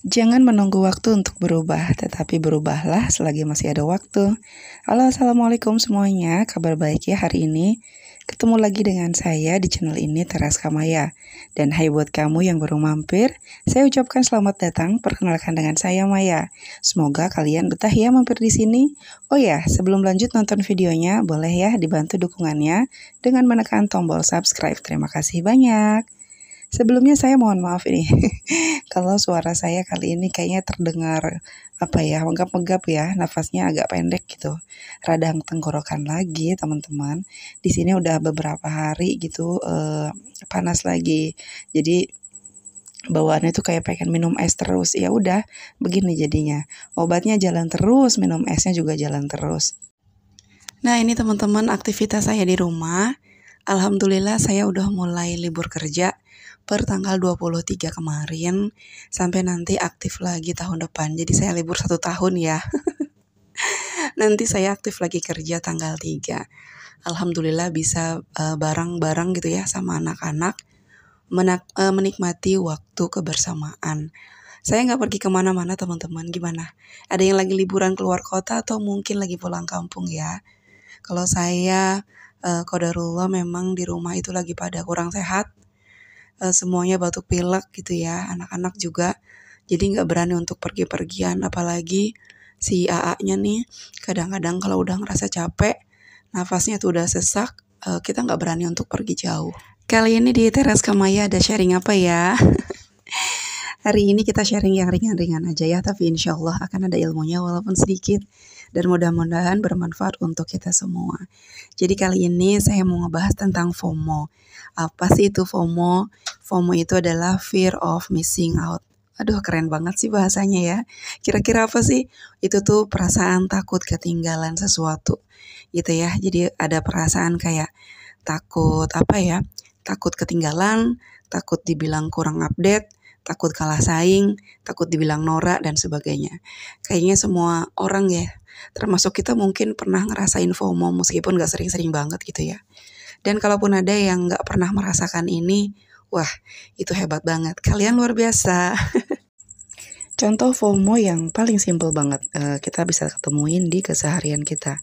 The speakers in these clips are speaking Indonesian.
Jangan menunggu waktu untuk berubah, tetapi berubahlah selagi masih ada waktu. Halo, assalamualaikum semuanya. Kabar baik ya hari ini. Ketemu lagi dengan saya di channel ini, Teraska Maya. Dan hai buat kamu yang baru mampir, saya ucapkan selamat datang. Perkenalkan dengan saya Maya. Semoga kalian betah ya mampir di sini. Oh ya, sebelum lanjut nonton videonya, boleh ya dibantu dukungannya dengan menekan tombol subscribe. Terima kasih banyak. Sebelumnya saya mohon maaf ini kalau suara saya kali ini kayaknya terdengar menggap-menggap ya, nafasnya agak pendek gitu. Radang tenggorokan lagi teman-teman. Di sini udah beberapa hari gitu panas lagi. Jadi bawaannya tuh kayak pengen minum es terus. Ya udah, begini jadinya. Obatnya jalan terus, minum esnya juga jalan terus. Nah, ini teman-teman aktivitas saya di rumah. Alhamdulillah saya udah mulai libur kerja per tanggal 23 kemarin sampai nanti aktif lagi tahun depan. Jadi saya libur 1 tahun ya. Nanti saya aktif lagi kerja tanggal 3. Alhamdulillah bisa bareng-bareng gitu ya sama anak-anak menikmati waktu kebersamaan. Saya nggak pergi kemana-mana teman-teman, gimana? Ada yang lagi liburan keluar kota atau mungkin lagi pulang kampung ya? Kalau saya qadarullah memang di rumah itu lagi pada kurang sehat. Semuanya batuk pilek gitu ya, anak-anak juga. Jadi nggak berani untuk pergi-pergian, apalagi si AA-nya nih kadang-kadang kalau udah ngerasa capek, nafasnya tuh udah sesak, kita nggak berani untuk pergi jauh. Kali ini di Teraska Maya ada sharing apa ya? Hari ini kita sharing yang ringan-ringan aja ya, tapi insya Allah akan ada ilmunya walaupun sedikit. Dan mudah-mudahan bermanfaat untuk kita semua. Jadi kali ini saya mau ngebahas tentang FOMO. Apa sih itu FOMO? FOMO itu adalah fear of missing out. Aduh, keren banget sih bahasanya ya. Kira-kira apa sih? Itu tuh perasaan takut ketinggalan sesuatu gitu ya. Jadi ada perasaan kayak takut takut ketinggalan, takut dibilang kurang update, takut kalah saing, takut dibilang norak dan sebagainya. Kayaknya semua orang ya, termasuk kita mungkin pernah ngerasain FOMO meskipun gak sering-sering banget gitu ya. Dan kalaupun ada yang gak pernah merasakan ini, wah itu hebat banget, kalian luar biasa. Contoh FOMO yang paling simpel banget kita bisa ketemuin di keseharian kita.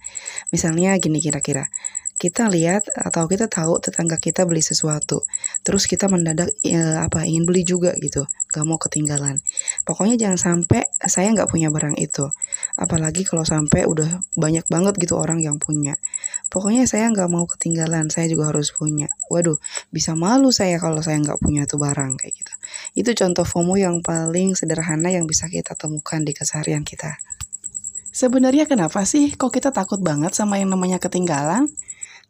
Misalnya gini kira-kira, kita lihat atau kita tahu tetangga kita beli sesuatu, terus kita mendadak ingin beli juga gitu, gak mau ketinggalan. Pokoknya jangan sampai saya nggak punya barang itu, apalagi kalau sampai udah banyak banget gitu orang yang punya. Pokoknya saya nggak mau ketinggalan, saya juga harus punya. Waduh, bisa malu saya kalau saya nggak punya tuh barang kayak gitu. Itu contoh FOMO yang paling sederhana yang bisa kita temukan di keseharian kita. Sebenarnya kenapa sih kok kita takut banget sama yang namanya ketinggalan?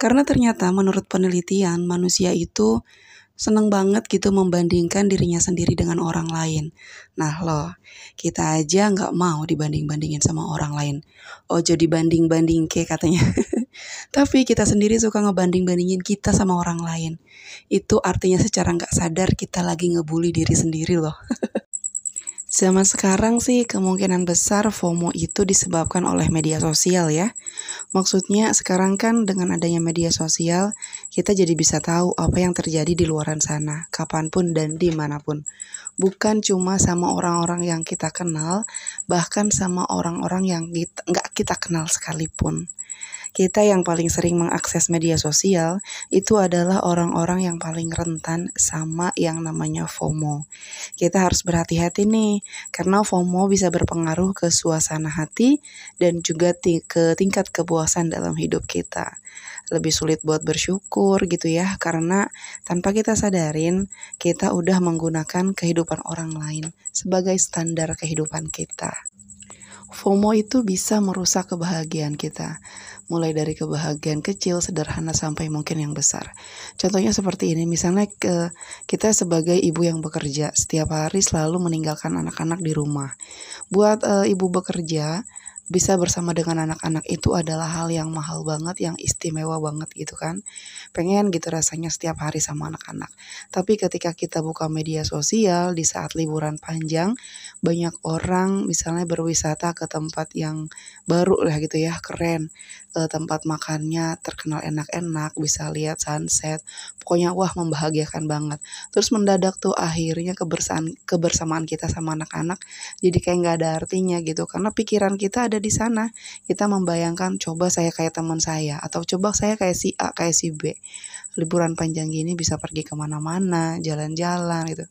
Karena ternyata menurut penelitian manusia itu seneng banget gitu membandingkan dirinya sendiri dengan orang lain. Nah loh, kita aja nggak mau dibanding-bandingin sama orang lain. Ojo dibanding-banding ke katanya. Tapi kita sendiri suka ngebanding-bandingin kita sama orang lain. Itu artinya secara nggak sadar kita lagi ngebully diri sendiri loh. Zaman sekarang sih kemungkinan besar FOMO itu disebabkan oleh media sosial ya. Maksudnya sekarang kan dengan adanya media sosial, kita jadi bisa tahu apa yang terjadi di luaran sana, kapanpun dan dimanapun. Bukan cuma sama orang-orang yang kita kenal, bahkan sama orang-orang yang nggak kita kenal sekalipun. Kita yang paling sering mengakses media sosial itu adalah orang-orang yang paling rentan sama yang namanya FOMO. Kita harus berhati-hati nih, karena FOMO bisa berpengaruh ke suasana hati dan juga ke tingkat kepuasan dalam hidup kita. Lebih sulit buat bersyukur gitu ya, karena tanpa kita sadarin, kita udah menggunakan kehidupan orang lain sebagai standar kehidupan kita. FOMO itu bisa merusak kebahagiaan kita, mulai dari kebahagiaan kecil, sederhana, sampai mungkin yang besar. Contohnya seperti ini, misalnya kita sebagai ibu yang bekerja, setiap hari selalu meninggalkan anak-anak di rumah. Buat ibu bekerja, bisa bersama dengan anak-anak itu adalah hal yang mahal banget, yang istimewa banget gitu kan. Pengen gitu rasanya setiap hari sama anak-anak. Tapi ketika kita buka media sosial di saat liburan panjang, banyak orang misalnya berwisata ke tempat yang baru lah gitu ya, keren, tempat makannya terkenal enak-enak, bisa lihat sunset, pokoknya wah membahagiakan banget. Terus mendadak tuh akhirnya kebersamaan kita sama anak-anak jadi kayak nggak ada artinya gitu, karena pikiran kita ada di sana. Kita membayangkan coba saya kayak teman saya, atau coba saya kayak si A, kayak si B. Liburan panjang gini bisa pergi kemana-mana, jalan-jalan gitu.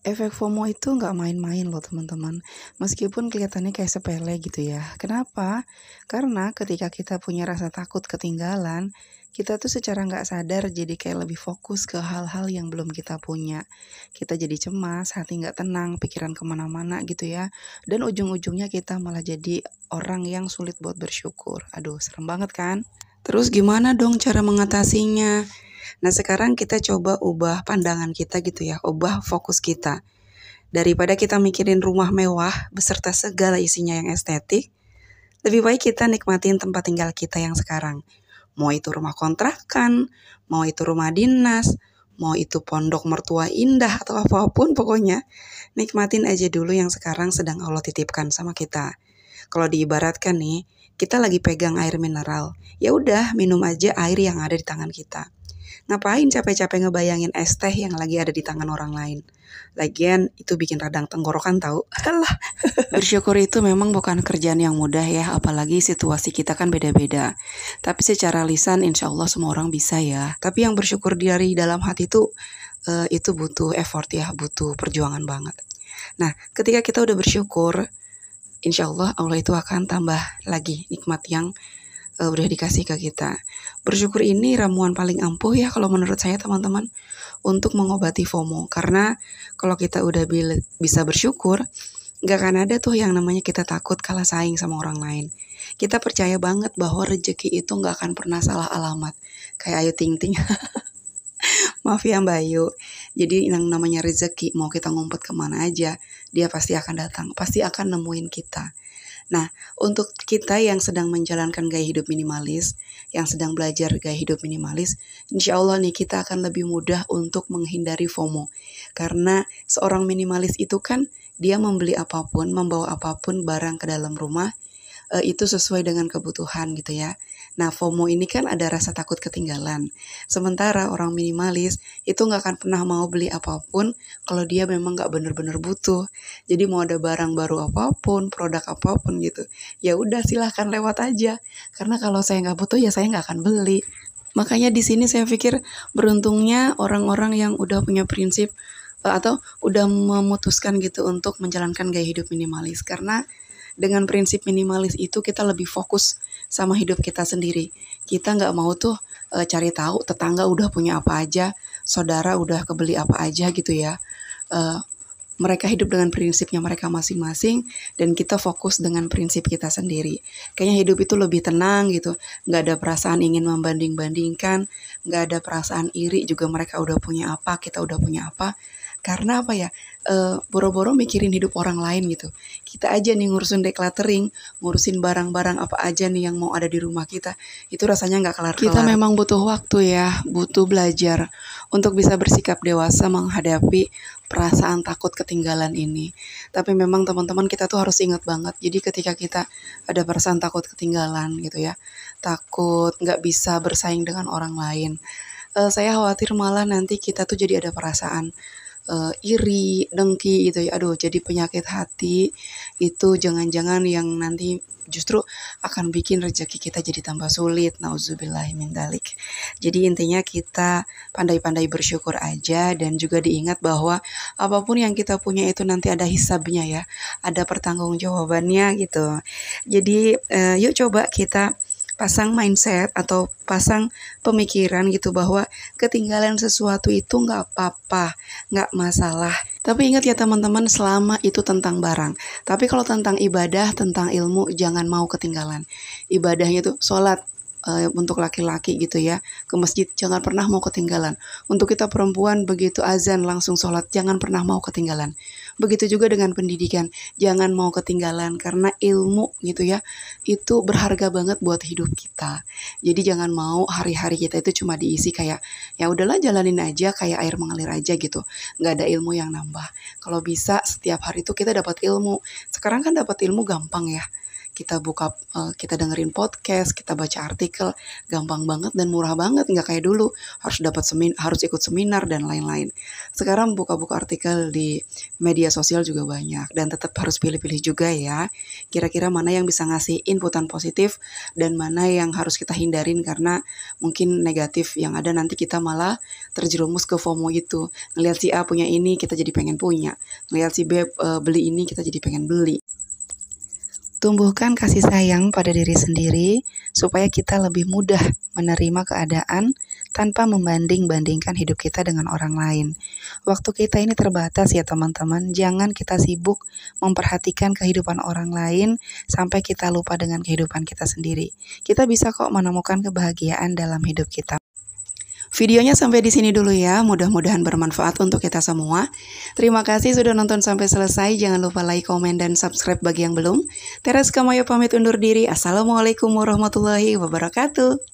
Efek FOMO itu nggak main-main loh teman-teman. Meskipun kelihatannya kayak sepele gitu ya. Kenapa? Karena ketika kita punya rasa takut ketinggalan, kita tuh secara nggak sadar jadi kayak lebih fokus ke hal-hal yang belum kita punya. Kita jadi cemas, hati nggak tenang, pikiran kemana-mana gitu ya. Dan ujung-ujungnya kita malah jadi orang yang sulit buat bersyukur. Aduh, serem banget kan? Terus gimana dong cara mengatasinya? Nah, sekarang kita coba ubah pandangan kita gitu ya, ubah fokus kita. Daripada kita mikirin rumah mewah beserta segala isinya yang estetik, lebih baik kita nikmatin tempat tinggal kita yang sekarang. Mau itu rumah kontrakan, mau itu rumah dinas, mau itu pondok mertua indah atau apapun pokoknya, nikmatin aja dulu yang sekarang sedang Allah titipkan sama kita. Kalau diibaratkan nih, kita lagi pegang air mineral, ya udah minum aja air yang ada di tangan kita. Ngapain capek-capek ngebayangin es teh yang lagi ada di tangan orang lain? Lagian itu bikin radang tenggorokan tahu. Alah. Bersyukur itu memang bukan kerjaan yang mudah ya, apalagi situasi kita kan beda-beda. Tapi secara lisan insya Allah semua orang bisa ya. Tapi yang bersyukur dari dalam hati itu butuh effort ya, butuh perjuangan banget. Nah, ketika kita udah bersyukur, insya Allah itu akan tambah lagi nikmat yang udah dikasih ke kita. Bersyukur ini ramuan paling ampuh ya kalau menurut saya teman-teman untuk mengobati FOMO. Karena kalau kita udah bisa bersyukur, gak akan ada tuh yang namanya kita takut kalah saing sama orang lain. Kita percaya banget bahwa rezeki itu gak akan pernah salah alamat. Kayak Ayu Ting Ting. Maaf ya Mbak Ayu. Jadi yang namanya rezeki, mau kita ngumpet kemana aja, dia pasti akan datang, pasti akan nemuin kita. Nah, untuk kita yang sedang menjalankan gaya hidup minimalis, yang sedang belajar gaya hidup minimalis, insya Allah nih kita akan lebih mudah untuk menghindari FOMO. Karena seorang minimalis itu kan dia membeli apapun, membawa apapun barang ke dalam rumah, itu sesuai dengan kebutuhan gitu ya. Nah, FOMO ini kan ada rasa takut ketinggalan. Sementara orang minimalis itu nggak akan pernah mau beli apapun kalau dia memang nggak bener-bener butuh. Jadi mau ada barang baru apapun, produk apapun gitu, ya udah silahkan lewat aja. Karena kalau saya nggak butuh ya saya nggak akan beli. Makanya di sini saya pikir beruntungnya orang-orang yang udah punya prinsip atau udah memutuskan gitu untuk menjalankan gaya hidup minimalis. Karena dengan prinsip minimalis itu kita lebih fokus sama hidup kita sendiri. Kita nggak mau tuh cari tahu tetangga udah punya apa aja, saudara udah kebeli apa aja gitu ya. Mereka hidup dengan prinsipnya mereka masing-masing dan kita fokus dengan prinsip kita sendiri. Kayaknya hidup itu lebih tenang gitu. Nggak ada perasaan ingin membanding-bandingkan, nggak ada perasaan iri juga mereka udah punya apa, kita udah punya apa. Karena apa ya, boro-boro mikirin hidup orang lain gitu. Kita aja nih ngurusin decluttering, ngurusin barang-barang apa aja nih yang mau ada di rumah kita. Itu rasanya nggak kelar-kelar. Kita memang butuh waktu ya, butuh belajar untuk bisa bersikap dewasa menghadapi perasaan takut ketinggalan ini. Tapi memang teman-teman kita tuh harus ingat banget. Jadi ketika kita ada perasaan takut ketinggalan gitu ya, takut nggak bisa bersaing dengan orang lain, saya khawatir malah nanti kita tuh jadi ada perasaan iri, dengki gitu ya. Aduh, jadi penyakit hati itu jangan-jangan yang nanti justru akan bikin rezeki kita jadi tambah sulit. Nauzubillahi min dzalik. Jadi intinya kita pandai-pandai bersyukur aja dan juga diingat bahwa apapun yang kita punya itu nanti ada hisabnya ya. Ada pertanggungjawabannya gitu. Jadi yuk coba kita pasang mindset atau pasang pemikiran gitu bahwa ketinggalan sesuatu itu nggak apa-apa, nggak masalah. Tapi ingat ya teman-teman, selama itu tentang barang. Tapi kalau tentang ibadah, tentang ilmu, jangan mau ketinggalan. Ibadahnya tuh sholat, untuk laki-laki gitu ya, ke masjid jangan pernah mau ketinggalan. Untuk kita perempuan begitu azan langsung sholat, jangan pernah mau ketinggalan. Begitu juga dengan pendidikan, jangan mau ketinggalan karena ilmu gitu ya, itu berharga banget buat hidup kita. Jadi jangan mau hari-hari kita itu cuma diisi kayak, ya udahlah jalanin aja kayak air mengalir aja gitu, nggak ada ilmu yang nambah. Kalau bisa setiap hari itu kita dapat ilmu. Sekarang kan dapat ilmu gampang ya. Kita dengerin podcast, kita baca artikel, gampang banget dan murah banget, nggak kayak dulu harus ikut seminar dan lain-lain. Sekarang buka-buka artikel di media sosial juga banyak dan tetap harus pilih-pilih juga ya. Kira-kira mana yang bisa ngasih inputan positif dan mana yang harus kita hindarin karena mungkin negatif yang ada nanti kita malah terjerumus ke FOMO gitu. Ngelihat si A punya ini kita jadi pengen punya. Ngelihat si B beli ini kita jadi pengen beli. Tumbuhkan kasih sayang pada diri sendiri supaya kita lebih mudah menerima keadaan tanpa membanding-bandingkan hidup kita dengan orang lain. Waktu kita ini terbatas ya teman-teman, jangan kita sibuk memperhatikan kehidupan orang lain sampai kita lupa dengan kehidupan kita sendiri. Kita bisa kok menemukan kebahagiaan dalam hidup kita. Videonya sampai di sini dulu ya, mudah-mudahan bermanfaat untuk kita semua. Terima kasih sudah nonton sampai selesai, jangan lupa like, komen, dan subscribe bagi yang belum. Teras Kamaya pamit undur diri, Assalamualaikum warahmatullahi wabarakatuh.